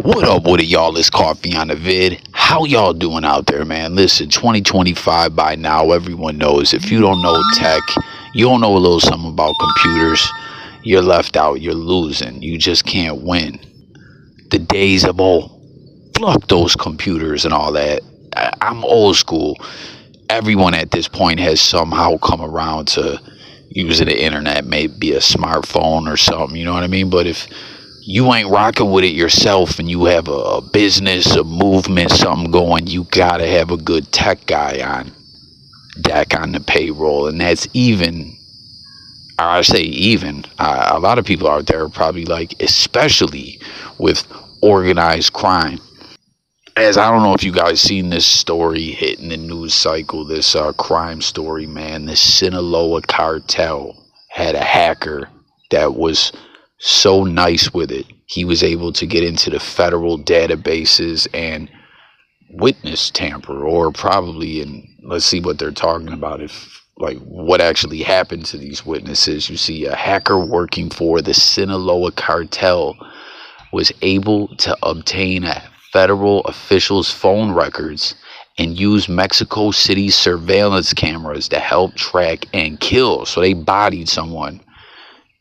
What up with it, y'all? It's Coffee on the vid. How y'all doing out there, man? Listen, 2025 by now, everyone knows. If you don't know tech, you don't know a little something about computers, you're left out. You're losing. You just can't win. The days of, oh, fuck those computers and all that. I'm old school. Everyone at this point has somehow come around to using the internet, maybe a smartphone or something, you know what I mean? But if you ain't rocking with it yourself and you have a business, a movement, something going, you gotta have a good tech guy on deck on the payroll. And that's even, I say even, a lot of people out there are probably like, especially with organized crime. As I don't know if you guys seen this story hitting the news cycle, this crime story, man. The Sinaloa cartel had a hacker that was so nice with it. He was able to get into the federal databases and witness tamper, or probably, and let's see what they're talking about, if like what actually happened to these witnesses. You see, a hacker working for the Sinaloa cartel was able to obtain a federal officials' phone records and use Mexico City surveillance cameras to help track and kill. So they bodied someone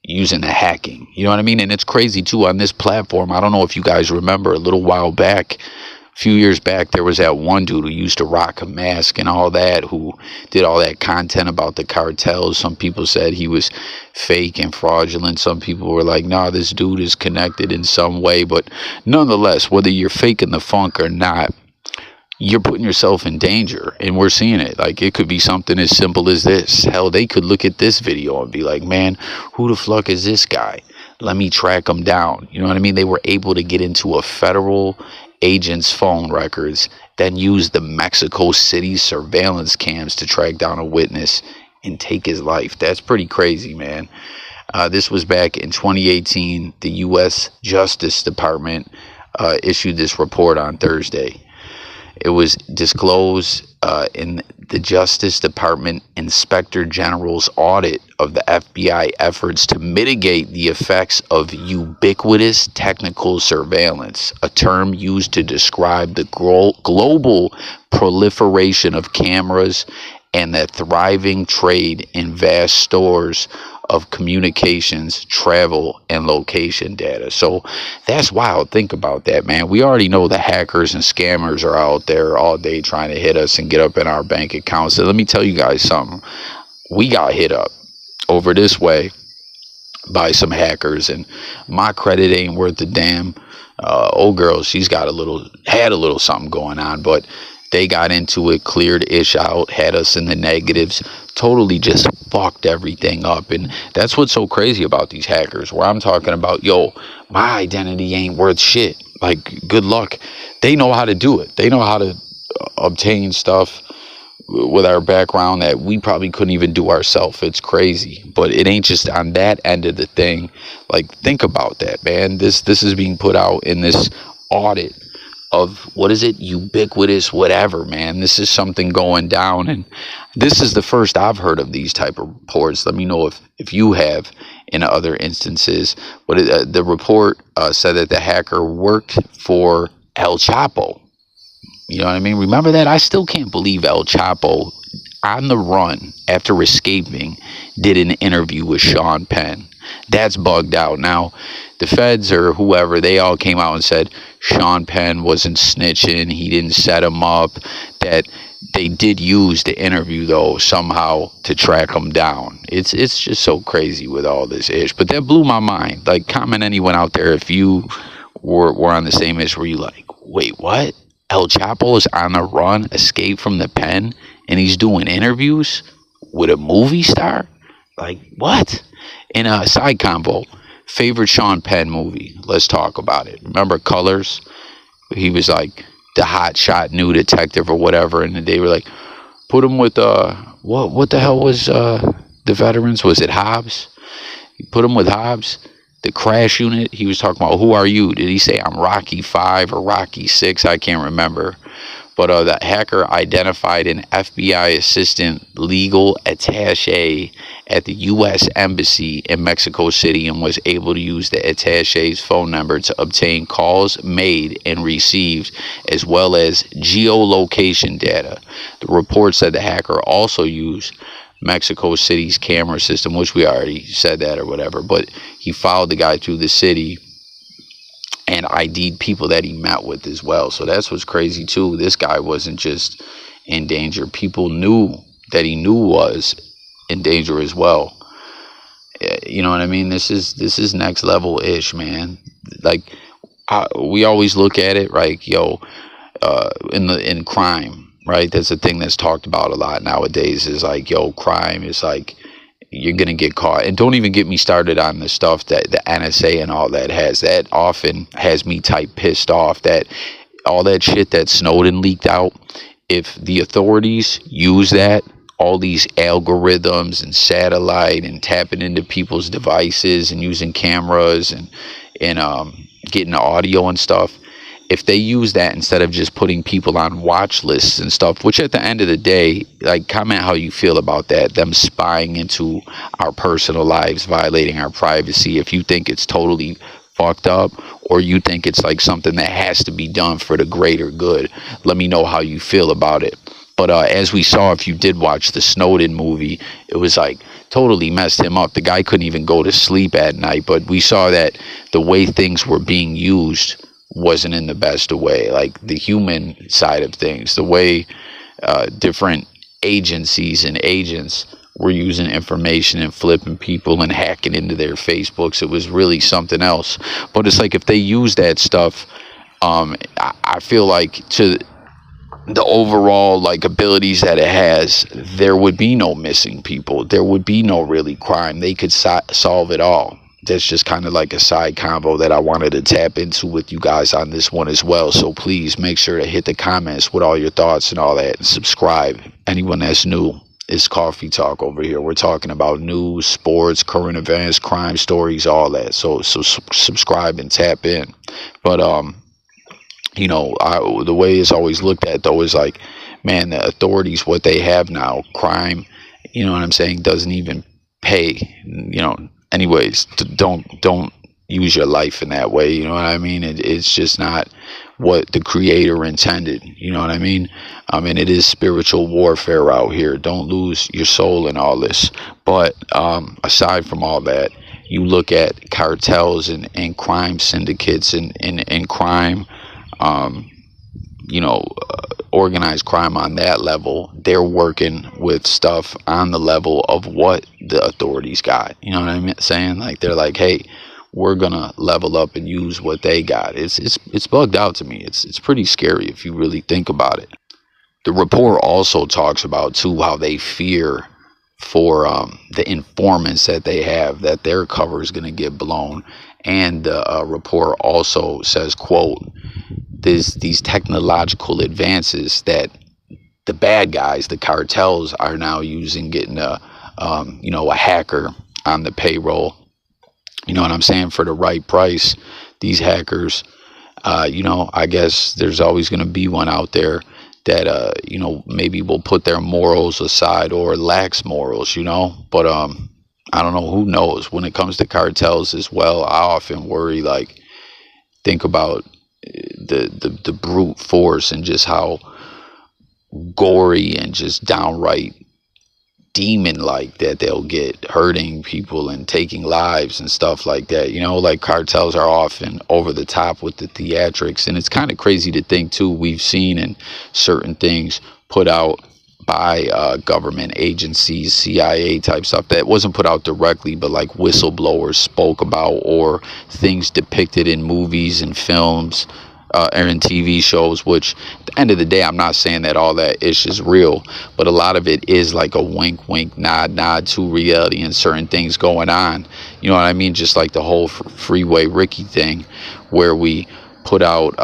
using the hacking. You know what I mean? And it's crazy too on this platform. I don't know if you guys remember a little while back, a few years back, there was that one dude who used to rock a mask and all that, who did all that content about the cartels. Some people said he was fake and fraudulent. Some people were like, nah, this dude is connected in some way. But nonetheless, whether you're faking the funk or not, you're putting yourself in danger. And we're seeing it. Like, it could be something as simple as this. Hell, they could look at this video and be like, man, who the fuck is this guy? Let me track him down. You know what I mean? They were able to get into a federal agent's phone records, then use the Mexico City surveillance cams to track down a witness and take his life. That's pretty crazy, man. This was back in 2018. The U.S. Justice Department issued this report on Thursday. It was disclosed in the Justice Department Inspector General's audit of the FBI efforts to mitigate the effects of ubiquitous technical surveillance, a term used to describe the global proliferation of cameras and the thriving trade in vast stores of communications, travel, and location data. So that's wild. Think about that, man. We already know the hackers and scammers are out there all day trying to hit us and get up in our bank accounts. So let me tell you guys something. We got hit up over this way by some hackers, and my credit ain't worth a damn. Old girl, she's got had a little something going on, but they got into it, cleared ish out, had us in the negatives, totally just fucked everything up. And that's what's so crazy about these hackers, where I'm talking about, yo, my identity ain't worth shit. Like, good luck. They know how to do it. They know how to obtain stuff with our background that we probably couldn't even do ourselves. It's crazy. But it ain't just on that end of the thing. Like, think about that, man. This is being put out in this audit of, what is it, ubiquitous whatever, man. This is something going down, and this is the first I've heard of these type of reports. Let me know if you have in other instances. But the report said that the hacker worked for El Chappo. You know what I mean? Remember that? I still can't believe El Chappo, on the run after escaping, did an interview with Sean Penn. That's bugged out. Now, the feds or whoever, they all came out and said Sean Penn wasn't snitching, he didn't set him up, that they did use the interview, though, somehow to track him down. It's just so crazy with all this ish. But that blew my mind. Like, comment anyone out there if you were on the same ish, where you like, wait, what? El Chapo is on the run, escaped from the pen, and he's doing interviews with a movie star? Like, what? In a side convo, favorite Sean Penn movie? Let's talk about it. Remember Colors? He was like the hot shot new detective or whatever, and they were like, put him with what the hell was the veterans? Was it Hobbs? He put him with Hobbs. The crash unit, he was talking about, who are you? Did he say I'm Rocky 5 or Rocky 6? I can't remember. But the hacker identified an FBI assistant legal attaché at the U.S. Embassy in Mexico City and was able to use the attaché's phone number to obtain calls made and received, as well as geolocation data. The report said the hacker also used Mexico City's camera system, which we already said that or whatever, but he followed the guy through the city and ID'd people that he met with as well. So that's what's crazy too. This guy wasn't just in danger. People knew that he knew was in danger as well. You know what I mean? This is next level ish, man. Like we always look at it, like, yo, in crime, right? That's a thing that's talked about a lot nowadays. Is like, yo, crime is like, you're gonna get caught. And don't even get me started on the stuff that the NSA and all that has. That often has me type pissed off. That all that shit that Snowden leaked out, if the authorities use that, all these algorithms and satellite and tapping into people's devices and using cameras and getting audio and stuff, if they use that instead of just putting people on watch lists and stuff, which at the end of the day, like, comment how you feel about that, them spying into our personal lives, violating our privacy. If you think it's totally fucked up, or you think it's like something that has to be done for the greater good, let me know how you feel about it. But as we saw, if you did watch the Snowden movie, it was like totally messed him up. The guy couldn't even go to sleep at night. But we saw that the way things were being used wasn't in the best way. Like the human side of things, the way different agencies and agents were using information and flipping people and hacking into their Facebooks. It was really something else. But it's like, if they use that stuff, I feel like to the overall like abilities that it has, there would be no missing people. There would be no really crime. They could solve it all. That's just kind of like a side convo that I wanted to tap into with you guys on this one as well. So please make sure to hit the comments with all your thoughts and all that, and subscribe. Anyone that's new, it's Coffee Talk over here. We're talking about news, sports, current events, crime stories, all that. So subscribe and tap in. But you know, the way it's always looked at though is like, man, the authorities, what they have now, crime, you know what I'm saying, doesn't even pay. You know, anyways, don't use your life in that way. You know what I mean? It's just not what the creator intended. You know what I mean? I mean, it is spiritual warfare out here. Don't lose your soul in all this. But aside from all that, you look at cartels and crime syndicates and crime, you know, organized crime on that level. They're working with stuff on the level of what the authorities got. You know what I'm saying? Like, they're like, hey, we're gonna level up and use what they got. It's bugged out to me. It's pretty scary if you really think about it. The report also talks about too how they fear for the informants that they have, that their cover is gonna get blown. And the report also says, quote, these technological advances that the bad guys, the cartels, are now using, getting a hacker on the payroll. You know what I'm saying? For the right price, these hackers, I guess there's always going to be one out there that, maybe will put their morals aside or lacks morals, but I don't know, who knows? When it comes to cartels as well, I often worry, like, think about the brute force and just how gory and just downright demon like that they'll get, hurting people and taking lives and stuff like that. Like, cartels are often over the top with the theatrics, and it's kind of crazy to think too, we've seen in certain things put out by government agencies, CIA type stuff, that wasn't put out directly, but like whistleblowers spoke about, or things depicted in movies and films or in TV shows, which at the end of the day, I'm not saying that all that ish is real, but a lot of it is like a wink wink, nod to reality and certain things going on. You know what I mean? Just like the whole Freeway Ricky thing, where we put out,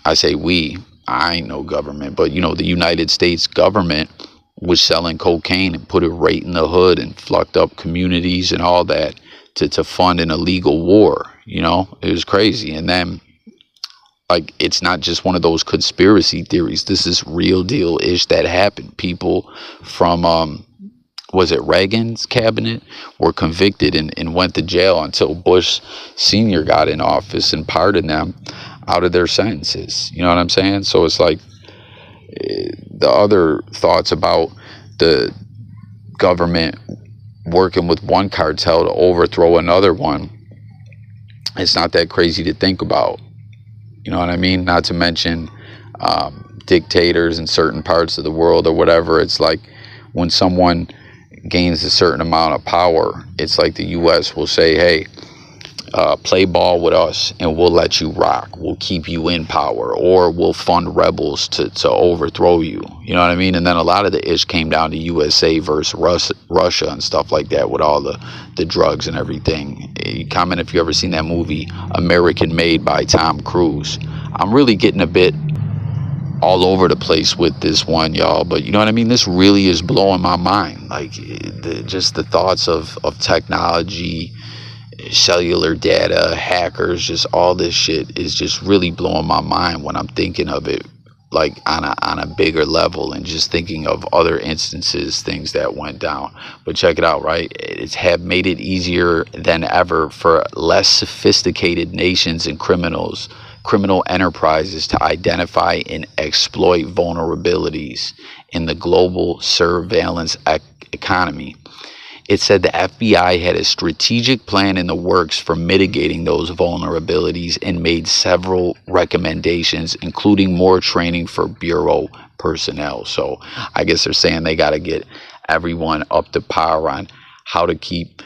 I say we, I ain't no government, but the United States government was selling cocaine and put it right in the hood and fucked up communities and all that to fund an illegal war. It was crazy. And then Like, it's not just one of those conspiracy theories. This is real deal ish that happened. People from was it Reagan's cabinet were convicted and went to jail until Bush Sr. got in office and pardoned them out of their sentences. You know what I'm saying? So it's like, the other thoughts about the government working with one cartel to overthrow another one, it's not that crazy to think about. You know what I mean? Not to mention dictators in certain parts of the world or whatever. It's like when someone gains a certain amount of power, it's like the U.S. will say, hey, play ball with us and we'll let you rock. We'll keep you in power, or we'll fund rebels to overthrow you. You know what I mean? And then a lot of the ish came down to USA versus Russia and stuff like that, with all the drugs and everything. Comment if you ever seen that movie American Made by Tom Cruise. I'm really getting a bit all over the place with this one, y'all, but you know what I mean? This really is blowing my mind. Like, just the thoughts of technology, cellular data, hackers, just all this shit is just really blowing my mind when I'm thinking of it, like on a bigger level, and just thinking of other instances, things that went down. But check it out, right? It's have made it easier than ever for less sophisticated nations and criminal enterprises to identify and exploit vulnerabilities in the global surveillance economy. It said the FBI had a strategic plan in the works for mitigating those vulnerabilities and made several recommendations, including more training for bureau personnel. So I guess they're saying they got to get everyone up to par on how to keep,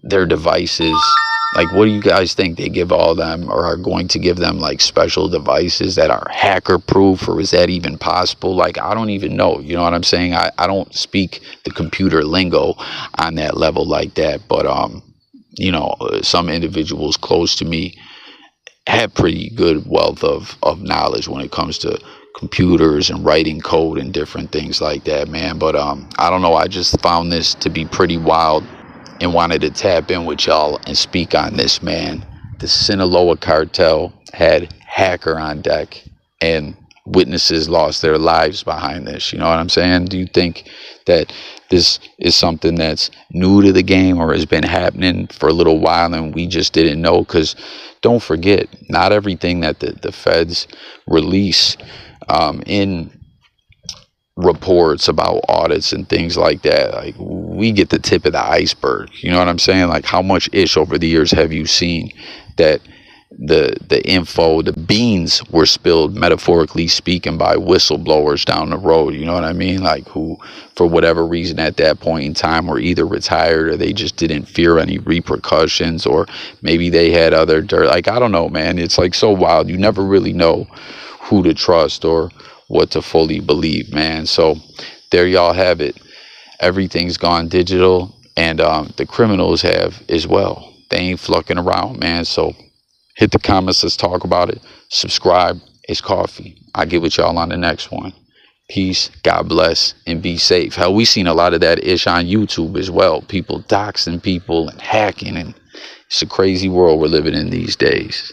their devices. Like, what do you guys think? They give all them, or are going to give them, like, special devices that are hacker proof, or is that even possible? Like, I don't even know. You know what I'm saying? I don't speak the computer lingo on that level like that. But, some individuals close to me have pretty good wealth of knowledge when it comes to computers and writing code and different things like that, man. But I don't know. I just found this to be pretty wild and wanted to tap in with y'all and speak on this, man. The Sinaloa cartel had hacker on deck, and witnesses lost their lives behind this. You know what I'm saying? Do you think that this is something that's new to the game, or has been happening for a little while and we just didn't know? Because don't forget, not everything that the feds release in reports about audits and things like that, like, we get the tip of the iceberg. You know what I'm saying? Like, how much ish over the years have you seen that the info, the beans were spilled, metaphorically speaking, by whistleblowers down the road? You know what I mean? Like, who, for whatever reason at that point in time, were either retired, or they just didn't fear any repercussions, or maybe they had other dirt. Like, I don't know, man. It's like so wild. You never really know who to trust or what to fully believe, man. So there y'all have it. Everything's gone digital, and the criminals have as well. They ain't fucking around, man. So hit the comments, let's talk about it. Subscribe. It's coffee. I'll get with y'all on the next one. Peace, God bless, and be safe. Hell, we seen a lot of that ish on YouTube as well. People doxing people and hacking, and it's a crazy world we're living in these days.